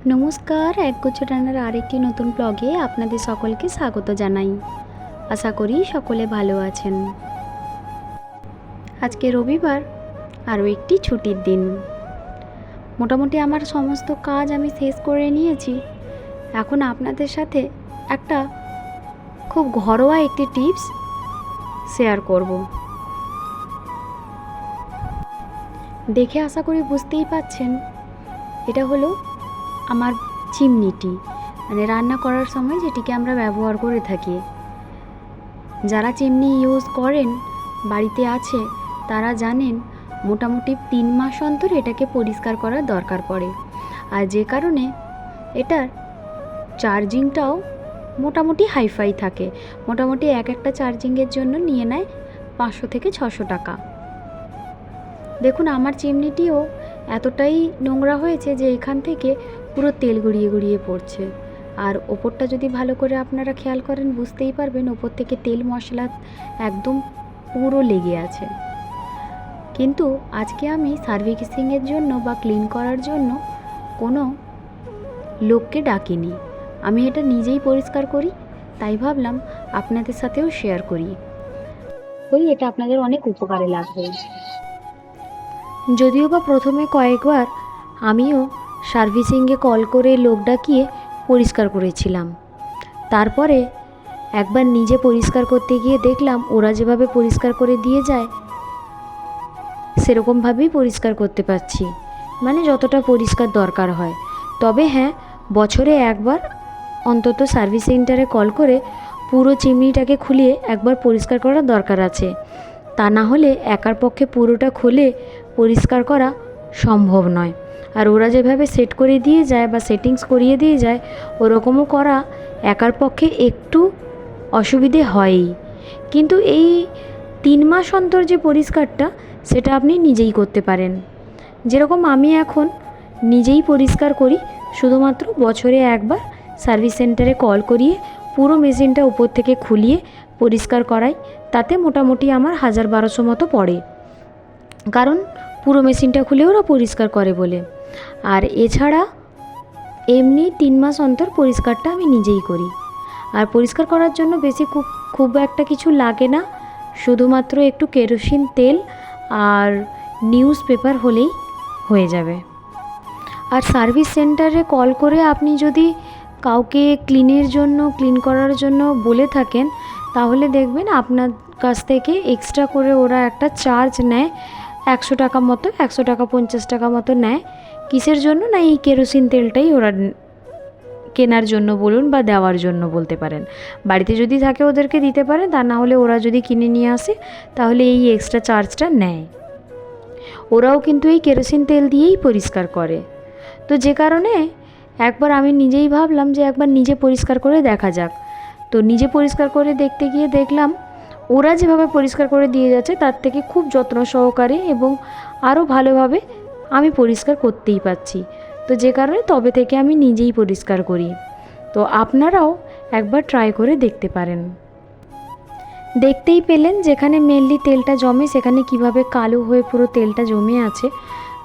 নমস্কার, একগুচ্ছ রান্নার আরেকটি নতুন ব্লগে আপনাদের সকলকে স্বাগত জানাই। আশা করি সকলে ভালো আছেন। আজকে রবিবার, আরও একটি ছুটির দিন। মোটামুটি আমার সমস্ত কাজ আমি শেষ করে নিয়েছি। এখন আপনাদের সাথে একটা খুব ঘরোয়া একটি টিপস শেয়ার করব। দেখে আশা করি বুঝতেই পাচ্ছেন, এটা হলো আমার চিমনিটি, মানে রান্না করার সময় যেটিকে আমরা ব্যবহার করে থাকি। যারা চিমনি ইউজ করেন, বাড়িতে আছে, তারা জানেন মোটামুটি 3 মাস অন্তর এটাকে পরিষ্কার করার দরকার পড়ে। আর যে কারণে এটার চার্জিংটাও মোটামুটি হাইফাই থাকে। মোটামুটি একটা চার্জিংয়ের জন্য নিয়ে নেয় 500 থেকে 600 টাকা। দেখুন, আমার চিমনিটিও এতটাই নোংরা হয়েছে যে এখান থেকে পুরো তেল গড়িয়ে গড়িয়ে পড়ছে। আর ওপরটা যদি ভালো করে আপনারা খেয়াল করেন বুঝতেই পারবেন, ওপর থেকে তেল মশলা একদম পুরো লেগে আছে। কিন্তু আজকে আমি সার্ভিসিংয়ের জন্য বা ক্লিন করার জন্য কোনো লোককে ডাকিনি। আমি এটা নিজেই পরিষ্কার করি, তাই ভাবলাম আপনাদের সাথেও শেয়ার করি। এটা আপনাদের অনেক উপকারে লাগবে। যদিও বা প্রথমে কয়েকবার আমিও সার্ভিসিংয়ে কল করে লোক ডাকিয়ে পরিষ্কার করেছিলাম। তারপরে একবার নিজে পরিষ্কার করতে গিয়ে দেখলাম ওরা যেভাবে পরিষ্কার করে দিয়ে যায় সেরকমভাবেই পরিষ্কার করতে পারছি, মানে যতটা পরিষ্কার দরকার হয়। তবে হ্যাঁ, বছরে একবার অন্তত সার্ভিস সেন্টারে কল করে পুরো চিমনিটাকে খুলিয়ে একবার পরিষ্কার করার দরকার আছে। তা না হলে একার পক্ষে পুরোটা খুলে পরিষ্কার করা সম্ভব নয়। আর ওরা যেভাবে সেট করে দিয়ে যায় বা সেটিংস করিয়ে দিয়ে যায়, ওরকমও করা একার পক্ষে একটু অসুবিধে হয়ই। কিন্তু এই 3 মাস অন্তর যে পরিষ্কারটা, সেটা আপনি নিজেই করতে পারেন। যেরকম আমি এখন নিজেই পরিষ্কার করি, শুধুমাত্র বছরে একবার সার্ভিস সেন্টারে কল করিয়ে পুরো মেশিনটা উপর থেকে খুলিয়ে পরিষ্কার করাই। তাতে মোটামুটি আমার 1000-1200 মতো পড়ে, কারণ পুরো মেশিনটা খুলে ওরা পরিষ্কার করে বলে। আর এছাড়া এমনি 3 মাস অন্তর পরিষ্কারটা আমি নিজেই করি। আর পরিষ্কার করার জন্য বেশি খুব একটা কিছু লাগে না, শুধুমাত্র একটু কেরোসিন তেল আর নিউজ পেপার হলেই হয়ে যাবে। আর সার্ভিস সেন্টারে কল করে আপনি যদি কাউকে ক্লিন করার জন্য বলে থাকেন, তাহলে দেখবেন আপনার কাছ থেকে এক্সট্রা করে ওরা একটা চার্জ নেয় 100 টাকা মতো, 100 টাকা 50 টাকা মতো নেয়। কিসের জন্য না, এই কেরোসিন তেলটাই ওরা কেনার জন্য বলুন বা দেওয়ার জন্য বলতে পারেন। বাড়িতে যদি থাকে ওদেরকে দিতে পারেন, তা না হলে ওরা যদি কিনে নিয়ে আসে তাহলে এই এক্সট্রা চার্জটা নেয়। ওরাও কিন্তু এই কেরোসিন তেল দিয়েই পরিষ্কার করে। তো যে কারণে একবার আমি নিজেই ভাবলাম যে একবার নিজে পরিষ্কার করে দেখা যাক। তো নিজে পরিষ্কার করে দেখতে গিয়ে দেখলাম ওরা যেভাবে পরিষ্কার করে দিয়ে যাচ্ছে তার থেকে খুব যত্ন সহকারে এবং আরও ভালোভাবে আমি পরিষ্কার করতেই পারছি। তো যে কারণে তবে থেকে আমি নিজেই পরিষ্কার করি। তো আপনারাও একবার ট্রাই করে দেখতে পারেন। দেখতেই পেলেন যেখানে মেনলি তেলটা জমে সেখানে কিভাবে কালো হয়ে পুরো তেলটা জমে আছে।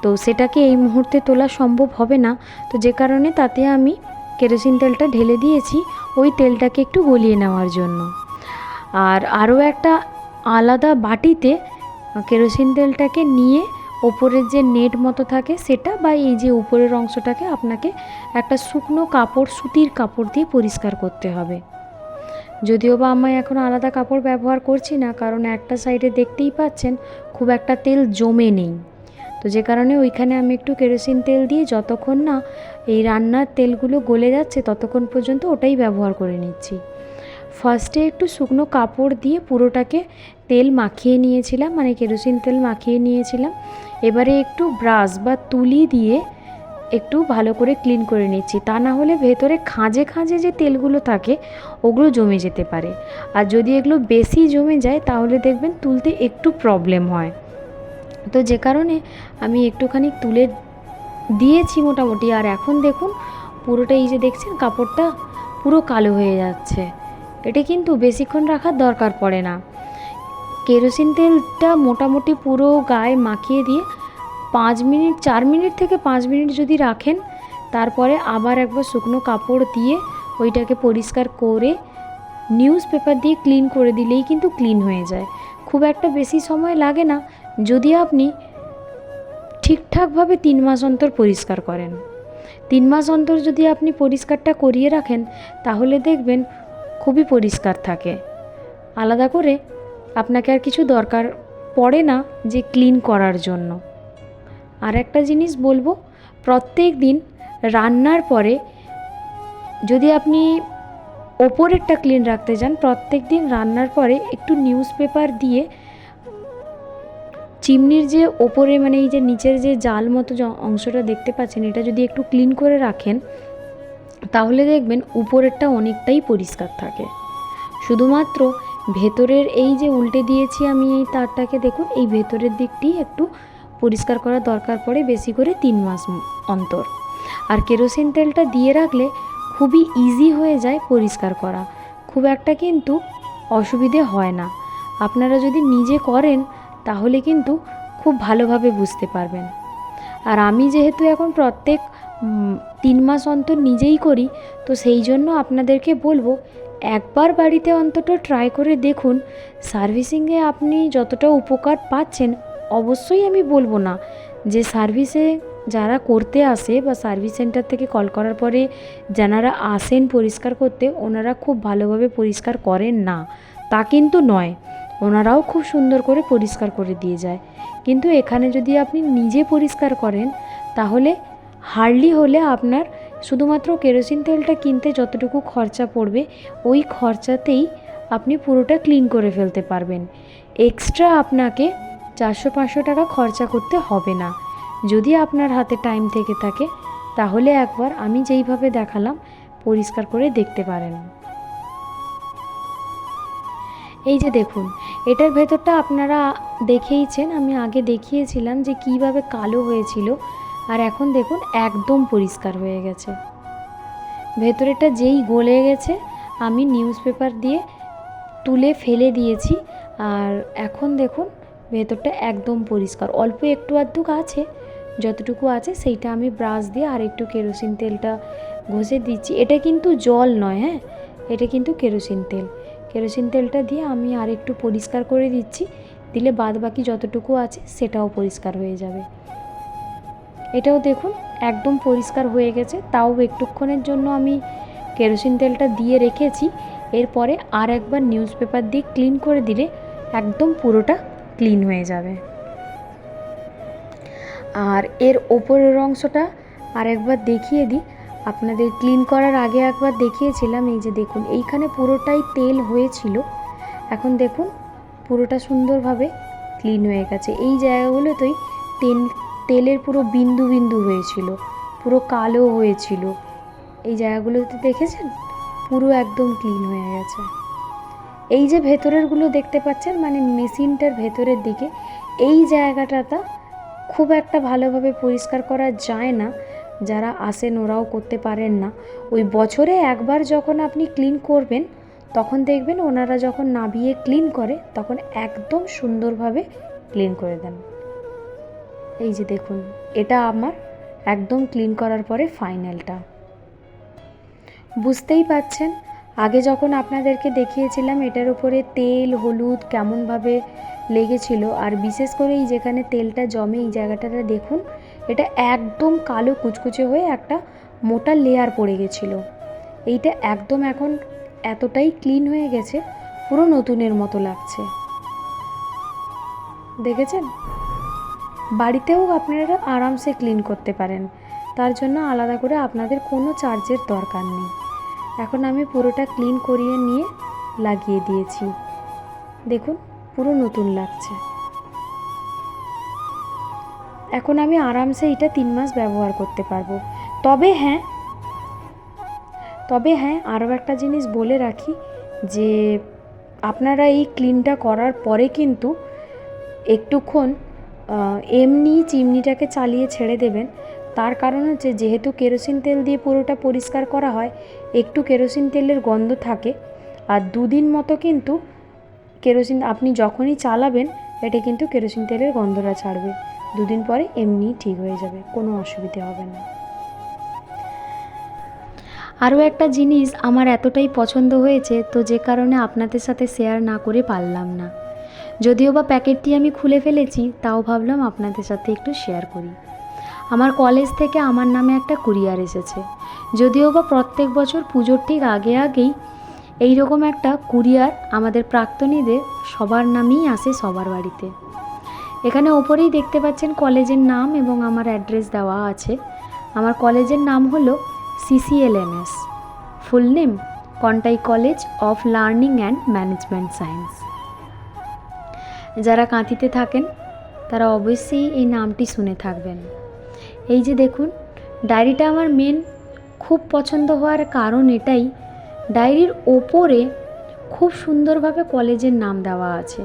তো সেটাকে এই মুহূর্তে তোলা সম্ভব হবে না, তো যে কারণে তাতে আমি কেরোসিন তেলটা ঢেলে দিয়েছি ওই তেলটাকে একটু গলিয়ে নেওয়ার জন্য। আর আরও একটা আলাদা বাটিতে কেরোসিন তেলটাকে নিয়ে ওপরের যে নেট মতো থাকে সেটা বা এই যে উপরের অংশটাকে আপনাকে একটা শুকনো কাপড়, সুতির কাপড় দিয়ে পরিষ্কার করতে হবে। যদিও বা আমি এখন আলাদা কাপড় ব্যবহার করছি না, কারণ একটা সাইডে দেখতেই পাচ্ছেন খুব একটা তেল জমে নেই। তো যে কারণে ওইখানে আমি একটু কেরোসিন তেল দিয়ে যতক্ষণ না এই রান্নার তেলগুলো গলে যাচ্ছে ততক্ষণ পর্যন্ত ওটাই ব্যবহার করে নিচ্ছি। ফার্স্টে একটু শুকনো কাপড় দিয়ে পুরোটাকে তেল মাখিয়ে নিয়েছিলাম, মানে কেরোসিন তেল মাখিয়ে নিয়েছিলাম। এবারে একটু ব্রাশ বা তুলি দিয়ে একটু ভালো করে ক্লিন করে নিচ্ছি, তা না হলে ভেতরে খাঁজে খাঁজে যে তেলগুলো থাকে ওগুলো জমে যেতে পারে। আর যদি এগুলো বেশি জমে যায় তাহলে দেখবেন তুলতে একটু প্রবলেম হয়। তো যে কারণে আমি একটুখানি তুলে দিয়েছি মোটামুটি। আর এখন দেখুন পুরোটা, এই যে দেখছেন কাপড়টা পুরো কালো হয়ে যাচ্ছে। এটা কিন্তু বেশিক্ষণ রাখার দরকার পড়ে না। কেরোসিন তেলটা মোটামুটি পুরো গায়ে মাখিয়ে দিয়ে 4 মিনিট থেকে 5 মিনিট যদি রাখেন তারপরে আবার একবার শুকনো কাপড় দিয়ে ওইটাকে পরিষ্কার করে নিউজ পেপার দিয়ে ক্লিন করে দিলেই কিন্তু ক্লিন হয়ে যায়। খুব একটা বেশি সময় লাগে না যদি আপনি ঠিকঠাকভাবে 3 মাস অন্তর পরিষ্কার করেন। 3 মাস অন্তর যদি আপনি পরিষ্কারটা করিয়ে রাখেন তাহলে দেখবেন খুবই পরিষ্কার থাকে। আলাদা করে আপনাকে আর কিছু দরকার পড়ে না যে ক্লিন করার জন্য। আর একটা জিনিস বলবো, প্রত্যেক দিন রান্নার পরে যদি আপনি ওপরেরটা ক্লিন রাখতে চান, প্রত্যেক দিন রান্নার পরে একটু নিউজ পেপার দিয়ে চিমনির যে ওপরে মানে এই যে নিচের যে জাল মতো অংশটা দেখতে পাচ্ছেন, এটা যদি একটু ক্লিন করে রাখেন তাহলে দেখবেন উপরেরটা অনেকটাই পরিষ্কার থাকে। শুধুমাত্র ভেতরের এই যে উল্টে দিয়েছি আমি এই তারটাকে, দেখুন এই ভেতরের দিকটি একটু পরিষ্কার করা দরকার পড়ে বেশি করে 3 মাস অন্তর। আর কেরোসিন তেলটা দিয়ে রাখলে খুবই ইজি হয়ে যায় পরিষ্কার করা, খুব একটা কিন্তু অসুবিধে হয় না। আপনারা যদি নিজে করেন তাহলে কিন্তু খুব ভালোভাবে বুঝতে পারবেন। আর আমি যেহেতু এখন প্রত্যেক 3 মাস অন্তর নিজেই করি, তো সেই জন্য আপনাদেরকে বলবো একবার বাড়িতে অন্তত ট্রাই করে দেখুন। সার্ভিসিংয়ে আপনি যতটা উপকার পাচ্ছেন, অবশ্যই আমি বলবো না যে সার্ভিসে যারা করতে আসে বা সার্ভিস সেন্টার থেকে কল করার পরে যারা আসেন পরিষ্কার করতে, ওনারা খুব ভালোভাবে পরিষ্কার করেন না, তা কিন্তু নয়। ওনারাও খুব সুন্দর করে পরিষ্কার করে দিয়ে যায়। কিন্তু এখানে যদি আপনি নিজে পরিষ্কার করেন তাহলে হার্ডলি হলে আপনার শুধুমাত্র কেরোসিন তেলটা কিনতে যতটুকু খরচা পড়বে, ওই খরচাতেই আপনি পুরোটা ক্লিন করে ফেলতে পারবেন। এক্সট্রা আপনাকে 400-500 টাকা খরচা করতে হবে না। যদি আপনার হাতে টাইম থেকে থাকে তাহলে একবার আমি যেইভাবে দেখালাম পরিষ্কার করে দেখতে পারেন। এই যে দেখুন, এটার ভেতরটা আপনারা দেখেইছেন, আমি আগে দেখিয়েছিলাম যে কিভাবে কালো হয়েছিল, আর এখন দেখুন একদম পরিষ্কার হয়ে গেছে। ভেতরেটা যেই গলে গেছে আমি নিউজ পেপার দিয়ে তুলে ফেলে দিয়েছি, আর এখন দেখুন ভেতরটা একদম পরিষ্কার। অল্প একটু আধটু আছে, যতটুকু আছে সেইটা আমি ব্রাশ দিয়ে আর একটু কেরোসিন তেলটা ঘষে দিচ্ছি। এটা কিন্তু জল নয়, হ্যাঁ, এটা কিন্তু কেরোসিন তেল। কেরোসিন তেলটা দিয়ে আমি আর একটু পরিষ্কার করে দিচ্ছি, দিলে বাদ বাকি যতটুকু আছে সেটাও পরিষ্কার হয়ে যাবে। এটাও দেখুন একদম পরিষ্কার হয়ে গেছে। তাও একটুক্ষণের জন্য আমি কেরোসিন তেলটা দিয়ে রেখেছি, এরপরে আর একবার নিউজ পেপার দিয়ে ক্লিন করে দিলে একদম পুরোটা ক্লিন হয়ে যাবে। আর এর ওপরের অংশটা আর একবার দেখিয়ে দিই আপনাদের। ক্লিন করার আগে একবার দেখিয়েছিলাম, এই যে দেখুন এইখানে পুরোটাই তেল হয়েছিল, এখন দেখুন পুরোটা সুন্দরভাবে ক্লিন হয়ে গেছে। এই জায়গাগুলোতেই তেলের পুরো বিন্দু বিন্দু হয়েছিল, পুরো কালো হয়েছিল। এই জায়গাগুলোতে দেখেছেন পুরো একদম ক্লিন হয়ে গেছে। এই যে ভেতরেরগুলো দেখতে পাচ্ছেন, মানে মেশিনটার ভেতরের দিকে এই জায়গাটা খুব একটা ভালোভাবে পরিষ্কার করা যায় না, যারা আসেন ওরাও করতে পারেন না। ওই বছরে একবার যখন আপনি ক্লিন করবেন তখন দেখবেন ওনারা যখন নাবিয়ে ক্লিন করে তখন একদম সুন্দরভাবে ক্লিন করে দেন। এই যে দেখুন, এটা আমার একদম ক্লিন করার পরে ফাইনালটা। বুঝতেই পাচ্ছেন আগে যখন আপনাদেরকে দেখিয়েছিলাম এটার উপরে তেল হলুদ কেমনভাবে লেগেছিল, আর বিশেষ করে এই যেখানে তেলটা জমে এই জায়গাটাতে দেখুন এটা একদম কালো কুচকুচে হয়ে একটা মোটা লেয়ার পড়ে গেছিলো। এইটা একদম এখন এতটাই ক্লিন হয়ে গেছে, পুরো নতুনের মতো লাগছে। দেখেছেন? বাড়িতেও আপনারা আরামসে ক্লিন করতে পারেন, তার জন্য আলাদা করে আপনাদের কোনো চার্জের দরকার নেই। এখন আমি পুরোটা ক্লিন করিয়ে নিয়ে লাগিয়ে দিয়েছি, দেখুন পুরো নতুন লাগছে। এখন আমি আরামসে এটা 3 মাস ব্যবহার করতে পারবো। তবে হ্যাঁ আরও একটা জিনিস বলে রাখি যে আপনারা এই ক্লিনটা করার পরে কিন্তু একটুক্ষণ এমনি চিমনিটাকে চালিয়ে ছেড়ে দেবেন। তার কারণ হচ্ছে যেহেতু কেরোসিন তেল দিয়ে পুরোটা পরিষ্কার করা হয়, একটু কেরোসিন তেলের গন্ধ থাকে। আর 2 দিন মতো কিন্তু কেরোসিন আপনি যখনই চালাবেন এটা কিন্তু কেরোসিন তেলের গন্ধটা ছাড়বে। 2 দিন পরে এমনি ঠিক হয়ে যাবে, কোনো অসুবিধে হবে না। আরও একটা জিনিস আমার এতটাই পছন্দ হয়েছে, তো যে কারণে আপনাদের সাথে শেয়ার না করে পারলাম না। যদিও বা প্যাকেটটি আমি খুলে ফেলেছি, তাও ভাবলাম আপনাদের সাথে একটু শেয়ার করি। আমার কলেজ থেকে আমার নামে একটা কুরিয়ার এসেছে। যদিও বা প্রত্যেক বছর পুজোর ঠিক আগেই এই রকম একটা কুরিয়ার আমাদের প্রাক্তনীদের সবার নামেই আসে সবার বাড়িতে। এখানে ওপরেই দেখতে পাচ্ছেন কলেজের নাম এবং আমার অ্যাড্রেস দেওয়া আছে। আমার কলেজের নাম হলো CCLMS, full name Contai college of learning and management science. যারা কাঁথিতে থাকেন তারা অবশ্যই এই নামটি শুনে থাকবেন। এই যে দেখুন, ডায়েরিটা আমার খুব পছন্দ হওয়ার কারণ এটাই, ডায়েরির ওপরে খুব সুন্দরভাবে কলেজের নাম দেওয়া আছে।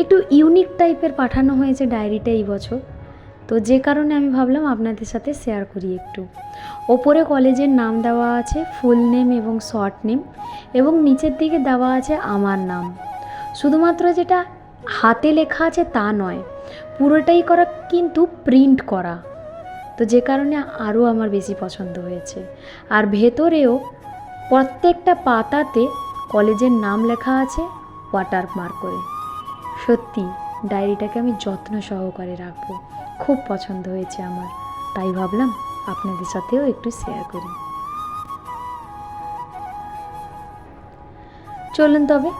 একটু ইউনিক টাইপের পাঠানো হয়েছে ডায়েরিটা এই বছর, তো যে কারণে আমি ভাবলাম আপনাদের সাথে শেয়ার করি একটু। ওপরে কলেজের নাম দেওয়া আছে, ফুল নেম এবং শর্ট নেম, এবং নিচের দিকে দেওয়া আছে আমার নাম। শুধুমাত্র যেটা হাতে লেখা আছে তা নয়, পুরোটাই করা কিন্তু প্রিন্ট করা, তো যে কারণে আরও আমার বেশি পছন্দ হয়েছে। আর ভেতরেও প্রত্যেকটা পাতাতে কলেজের নাম লেখা আছে ওয়াটারমার্ক করে। সত্যি ডায়েরিটাকে আমি যত্ন সহকারে রাখবো, খুব পছন্দ হয়েছে আমার, তাই ভাবলাম আপনাদের সাথেও একটু শেয়ার করি। চলুন তবে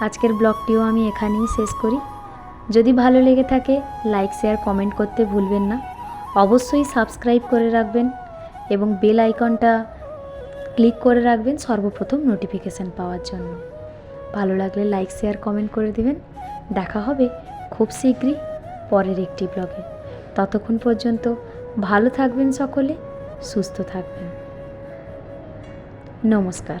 আজকের ব্লগটিও আমি এখানেই শেষ করি। যদি ভালো লেগে থাকে লাইক শেয়ার কমেন্ট করতে ভুলবেন না। অবশ্যই সাবস্ক্রাইব করে রাখবেন এবং বেল আইকনটা ক্লিক করে রাখবেন সর্বপ্রথম নোটিফিকেশান পাওয়ার জন্য। ভালো লাগলে লাইক শেয়ার কমেন্ট করে দিবেন। দেখা হবে খুব শীঘ্রই পরের একটি ব্লগে। ততক্ষণ পর্যন্ত ভালো থাকবেন সকলে, সুস্থ থাকবেন। নমস্কার।